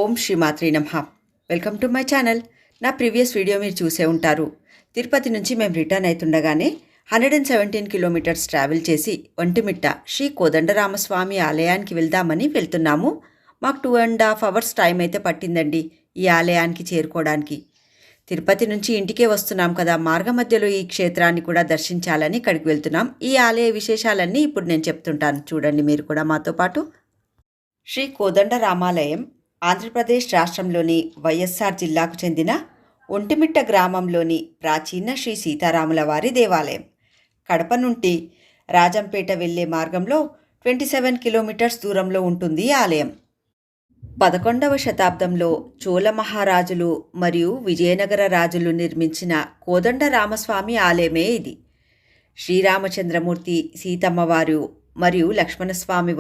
ఓం శ్రీమాత్రే నమః. Welcome to my channel. నా ప్రీవియస్ వీడియో మీరు చూసే ఉంటారు. తిరుపతి నుంచి మేము రిటర్న్ అవుతుండగానే 117 కిలోమీటర్స్ ట్రావెల్ చేసి ఒంటిమిట్ట శ్రీ కోదండరామస్వామి ఆలయానికి వెళ్తున్నాము. మాకు 2.5 అవర్స్ టైం అయితే పట్టిందండి ఈ ఆలయానికి చేరుకోవడానికి. తిరుపతి నుంచి ఇంటికే వస్తున్నాం కదా, మార్గ మధ్యలో ఈ క్షేత్రాన్ని కూడా దర్శించాలని ఇక్కడికి వెళ్తున్నాం. ఈ ఆలయ విశేషాలన్నీ ఇప్పుడు నేను చెప్తుంటాను, చూడండి మీరు కూడా మాతో పాటు. శ్రీ కోదండరామాలయం ఆంధ్రప్రదేశ్ రాష్ట్రంలోని వైఎస్ఆర్ జిల్లాకు చెందిన ఒంటిమిట్ట గ్రామంలోని ప్రాచీన శ్రీ సీతారాముల వారి దేవాలయం. కడప నుండి రాజంపేట వెళ్లే మార్గంలో 27 కిలోమీటర్స్ దూరంలో ఉంటుంది ఈ ఆలయం. 11వ శతాబ్దంలో చోళ మహారాజులు మరియు విజయనగర రాజులు నిర్మించిన కోదండరామస్వామి ఆలయమే ఇది. శ్రీరామచంద్రమూర్తి, సీతమ్మవారు మరియు లక్ష్మణస్వామి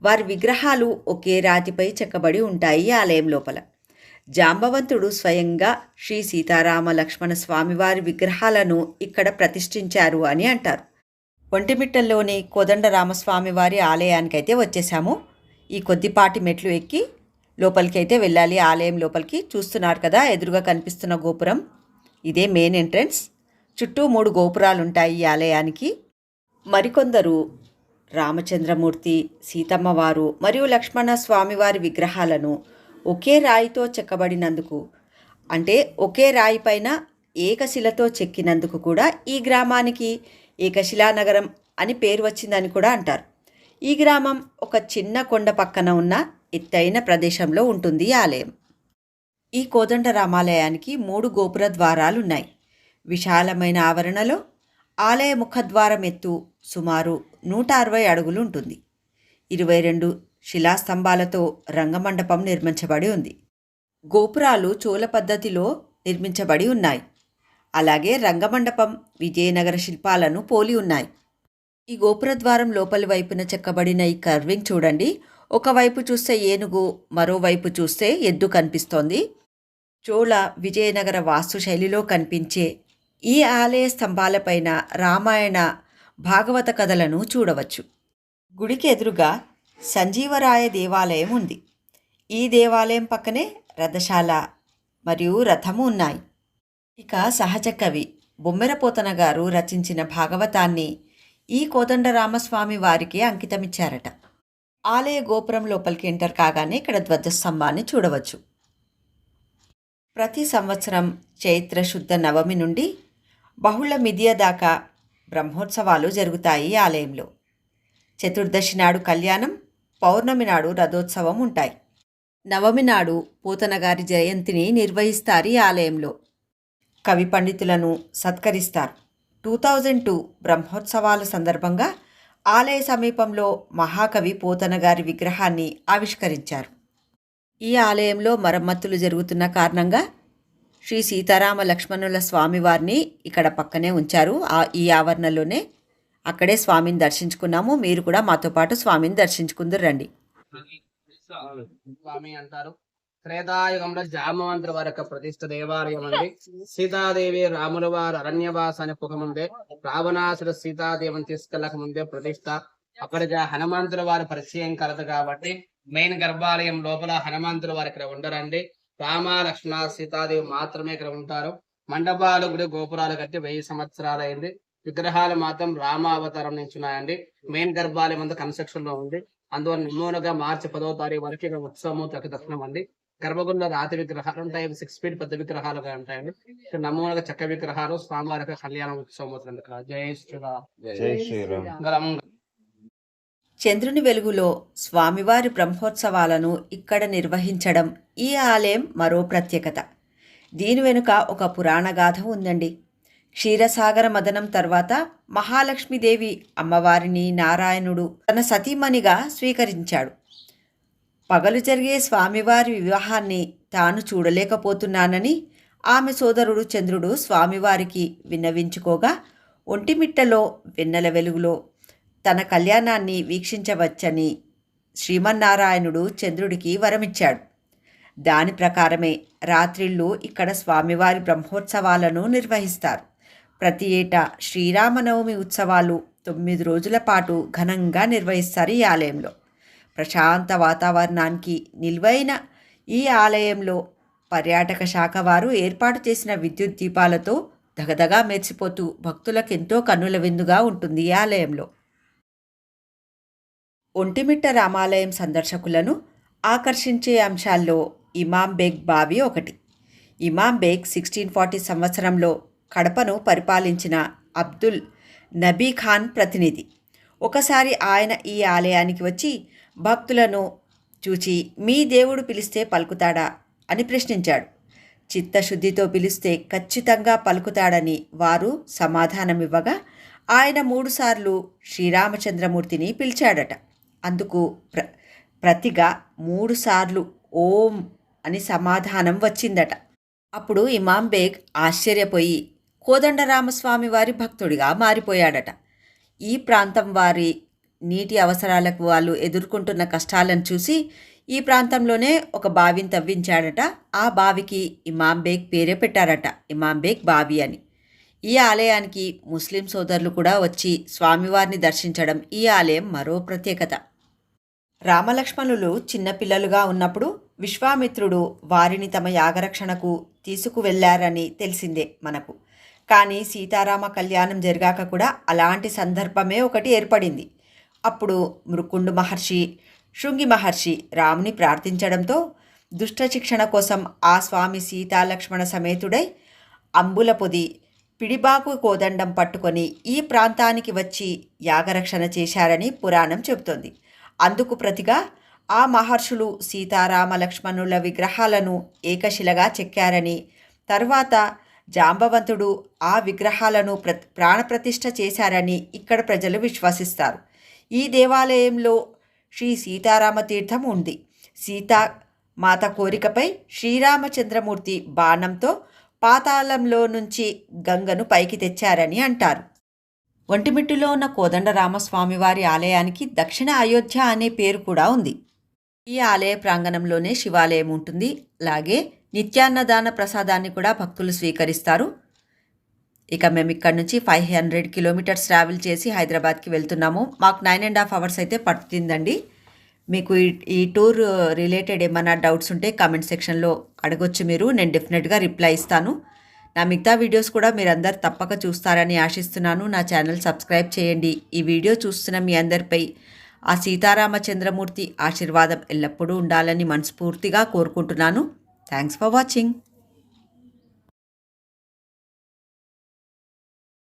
వారి విగ్రహాలు ఒకే రాతిపై చెక్కబడి ఉంటాయి ఆలయం లోపల. జాంబవంతుడు స్వయంగా శ్రీ సీతారామ లక్ష్మణ స్వామివారి విగ్రహాలను ఇక్కడ ప్రతిష్ఠించారు అని అంటారు. ఒంటిమిట్టల్లోని కోదండరామస్వామి వారి ఆలయానికైతే వచ్చేసాము. ఈ కొద్దిపాటి మెట్లు ఎక్కి లోపలికైతే వెళ్ళాలి. ఆలయం లోపలికి చూస్తున్నారు కదా, ఎదురుగా కనిపిస్తున్న గోపురం ఇదే మెయిన్ ఎంట్రన్స్. చుట్టూ 3 గోపురాలు ఉంటాయి ఈ ఆలయానికి. మరికొందరు రామచంద్రమూర్తి, సీతమ్మవారు మరియు లక్ష్మణ స్వామివారి విగ్రహాలను ఒకే రాయితో చెక్కబడినందుకు, అంటే ఒకే రాయి పైన ఏకశిలతో చెక్కినందుకు కూడా ఈ గ్రామానికి ఏకశిలానగరం అని పేరు వచ్చిందని కూడా అంటారు. ఈ గ్రామం ఒక చిన్న కొండ పక్కన ఉన్న ఎత్తైన ప్రదేశంలో ఉంటుంది ఈ ఆలయం. ఈ కోదండరామాలయానికి 3 గోపుర ద్వారాలున్నాయి. విశాలమైన ఆవరణలో ఆలయ ముఖద్వారం ఎత్తు సుమారు 160 అడుగులు ఉంటుంది. 22 శిలాస్తంభాలతో రంగమండపం నిర్మించబడి ఉంది. గోపురాలు చోళ పద్ధతిలో నిర్మించబడి ఉన్నాయి. అలాగే రంగమండపం విజయనగర శిల్పాలను పోలి ఉన్నాయి. ఈ గోపురద్వారం లోపలి వైపున చెక్కబడిన ఈ కర్వింగ్ చూడండి. ఒకవైపు చూస్తే ఏనుగు, మరోవైపు చూస్తే ఎద్దు కనిపిస్తోంది. చోళ విజయనగర వాస్తుశైలిలో కనిపించే ఈ ఆలయ స్తంభాలపైన రామాయణ, భాగవత కథలను చూడవచ్చు. గుడికి ఎదురుగా సంజీవరాయ దేవాలయం ఉంది. ఈ దేవాలయం పక్కనే రథశాల మరియు రథము ఉన్నాయి. ఇక సహజ కవి బొమ్మెరపోతన గారు రచించిన భాగవతాన్ని ఈ కోదండరామస్వామి వారికి అంకితమిచ్చారట. ఆలయ గోపురం లోపలికి ఎంటర్ కాగానే ఇక్కడ ధ్వజస్తంభాన్ని చూడవచ్చు. ప్రతి సంవత్సరం చైత్ర శుద్ధ నవమి నుండి బహుళ మిథియ దాకా బ్రహ్మోత్సవాలు జరుగుతాయి ఆలయంలో. చతుర్దశి నాడు కళ్యాణం, పౌర్ణమి నాడు రథోత్సవం ఉంటాయి. నవమి నాడు పోతనగారి జయంతిని నిర్వహిస్తారు ఈ ఆలయంలో. కవి పండితులను సత్కరిస్తారు. 2002 బ్రహ్మోత్సవాల సందర్భంగా ఆలయ సమీపంలో మహాకవి పోతనగారి విగ్రహాన్ని ఆవిష్కరించారు. ఈ ఆలయంలో మరమ్మతులు జరుగుతున్న కారణంగా శ్రీ సీతారామ లక్ష్మణుల స్వామివారిని ఇక్కడ పక్కనే ఉంచారు. ఈ ఆవరణలోనే అక్కడే స్వామిని దర్శించుకున్నాము. మీరు కూడా మాతో పాటు స్వామిని దర్శించుకుందరు రండి. స్వామి అంటారు. త్రేతాయుగంలో జామవంతుల వారి యొక్క ప్రతిష్ఠ దేవాలయం అండి. సీతాదేవి రాముల వారు అరణ్యవాసానికి పోకముందే, రావణాసుడు సీతాదేవిని తీసుకెళ్ళక ముందే ప్రతిష్ఠ. అప్పటిగా హనుమంతుల వారి పరిచయం కలదు కాబట్టి మెయిన్ గర్భాలయం లోపల హనుమంతుల వారు ఇక్కడ ఉండరండి. రామ, లక్ష్మణ, సీతాదేవి మాత్రమే ఇక్కడ ఉంటారు. మండపాలు, గుడి, గోపురాలు కట్టి 1000 సంవత్సరాలైంది. విగ్రహాలు మాత్రం రామావతారం నుంచి ఉన్నాయండి. మెయిన్ గర్భాలయం అంతా కన్స్ట్రక్షన్ లో ఉంది. అందువల్ల నమూనగా మార్చి 10వ తారీఖు వరకు ఇక్కడ ఉత్సవం దర్శనం అండి. గర్భగుడిలో రాతి విగ్రహాలు ఉంటాయి. 6 ఫీట్ పెద్ద విగ్రహాలుగా ఉంటాయండి. నమూనగా చెక్క విగ్రహాలు స్వామివారి కళ్యాణ ఉత్సవం అవుతుంది. జై శ్రీరామ్. జై శ్రీరామ్. చంద్రుని వెలుగులో స్వామివారి బ్రహ్మోత్సవాలను ఇక్కడ నిర్వహించడం ఈ ఆలయం మరో ప్రత్యేకత. దీని వెనుక ఒక పురాణ గాథ ఉందండి. క్షీరసాగర మదనం తర్వాత మహాలక్ష్మీదేవి అమ్మవారిని నారాయణుడు తన సతీమణిగా స్వీకరించాడు. పగలు జరిగే స్వామివారి వివాహాన్ని తాను చూడలేకపోతున్నానని ఆమె సోదరుడు చంద్రుడు స్వామివారికి విన్నవించుకోగా, ఒంటిమిట్టలో వెన్నెల వెలుగులో తన కళ్యాణాన్ని వీక్షించవచ్చని శ్రీమన్నారాయణుడు చంద్రుడికి వరమిచ్చాడు. దాని ప్రకారమే రాత్రిళ్ళు ఇక్కడ స్వామివారి బ్రహ్మోత్సవాలను నిర్వహిస్తారు. ప్రతి ఏటా శ్రీరామనవమి ఉత్సవాలు 9 రోజుల పాటు ఘనంగా నిర్వహిస్తారు ఈ ఆలయంలో. ప్రశాంత వాతావరణానికి నిలువైన ఈ ఆలయంలో పర్యాటక శాఖ వారు ఏర్పాటు చేసిన విద్యుత్ దీపాలతో దగదగా మెరిసిపోతూ భక్తులకు ఎంతో కన్నుల విందుగా ఉంటుంది ఈ ఆలయంలో. ఒంటిమిట్ట రామాలయం సందర్శకులను ఆకర్షించే అంశాల్లో ఇమాం బేగ్ బావి ఒకటి. ఇమాం బేగ్ 1640 సంవత్సరంలో కడపను పరిపాలించిన అబ్దుల్ నబీ ఖాన్ ప్రతినిధి. ఒకసారి ఆయన ఈ ఆలయానికి వచ్చి భక్తులను చూచి మీ దేవుడు పిలిస్తే పలుకుతాడా అని ప్రశ్నించాడు. చిత్తశుద్ధితో పిలిస్తే ఖచ్చితంగా పలుకుతాడని వారు సమాధానమివ్వగా ఆయన 3 సార్లు శ్రీరామచంద్రమూర్తిని పిలిచాడట. అందుకు ప్రతిగా 3 సార్లు ఓం అని సమాధానం వచ్చిందట. అప్పుడు ఇమాం బేగ్ ఆశ్చర్యపోయి కోదండరామస్వామి వారి భక్తుడిగా మారిపోయాడట. ఈ ప్రాంతం వారి నీటి అవసరాలకు వాళ్ళు ఎదుర్కొంటున్న కష్టాలను చూసి ఈ ప్రాంతంలోనే ఒక బావిని తవ్వించాడట. ఆ బావికి ఇమాం బేగ్ పేరే పెట్టారట, ఇమాం బేగ్ బావి అని. ఈ ఆలయానికి ముస్లిం సోదరులు కూడా వచ్చి స్వామివారిని దర్శించడం ఈ ఆలయం మరో ప్రత్యేకత. రామలక్ష్మణులు చిన్నపిల్లలుగా ఉన్నప్పుడు విశ్వామిత్రుడు వారిని తమ యాగరక్షణకు తీసుకువెళ్లారని తెలిసిందే మనకు. కానీ సీతారామ కళ్యాణం జరిగాక కూడా అలాంటి సందర్భమే ఒకటి ఏర్పడింది. అప్పుడు మృకుండు మహర్షి, శృంగి మహర్షి రాముని ప్రార్థించడంతో దుష్ట శిక్షణ కోసం ఆ స్వామి సీతాలక్ష్మణ సమేతుడై అంబుల పొది, పిడిబాకు కోదండం పట్టుకొని ఈ ప్రాంతానికి వచ్చి యాగరక్షణ చేశారని పురాణం చెబుతోంది. అందుకు ప్రతిగా ఆ మహర్షులు సీతారామ లక్ష్మణుల విగ్రహాలను ఏకశిలగా చెక్కారని, తర్వాత జాంబవంతుడు ఆ విగ్రహాలను ప్రాణప్రతిష్ఠ చేశారని ఇక్కడ ప్రజలు విశ్వసిస్తారు. ఈ దేవాలయంలో శ్రీ సీతారామ తీర్థం ఉంది. సీతామాత కోరికపై శ్రీరామచంద్రమూర్తి బాణంతో పాతాళంలో నుంచి గంగను పైకి తెచ్చారని అంటారు. ఒంటిమిట్టులో ఉన్న కోదండరామస్వామివారి ఆలయానికి దక్షిణ అయోధ్య అనే పేరు కూడా ఉంది. ఈ ఆలయ ప్రాంగణంలోనే శివాలయం ఉంటుంది. అలాగే నిత్యాన్నదాన ప్రసాదాన్ని కూడా భక్తులు స్వీకరిస్తారు. ఇక మేము ఇక్కడ నుంచి 500 కిలోమీటర్స్ ట్రావెల్ చేసి హైదరాబాద్కి వెళ్తున్నాము. మాకు 9.5 అవర్స్ అయితే పడుతుందండి. మీకు ఈ టూర్ రిలేటెడ్ ఏమైనా డౌట్స్ ఉంటే కామెంట్ సెక్షన్లో అడగొచ్చు మీరు. నేను డెఫినెట్గా రిప్లై ఇస్తాను. నా మిగతా వీడియోస్ కూడా మీరందరు తప్పక చూస్తారని ఆశిస్తున్నాను. నా ఛానల్ సబ్స్క్రైబ్ చేయండి. ఈ వీడియో చూస్తున్న మీ అందరిపై ఆ సీతారామచంద్రమూర్తి ఆశీర్వాదం ఎల్లప్పుడూ ఉండాలని మనస్ఫూర్తిగా కోరుకుంటున్నాను. Thanks for watching.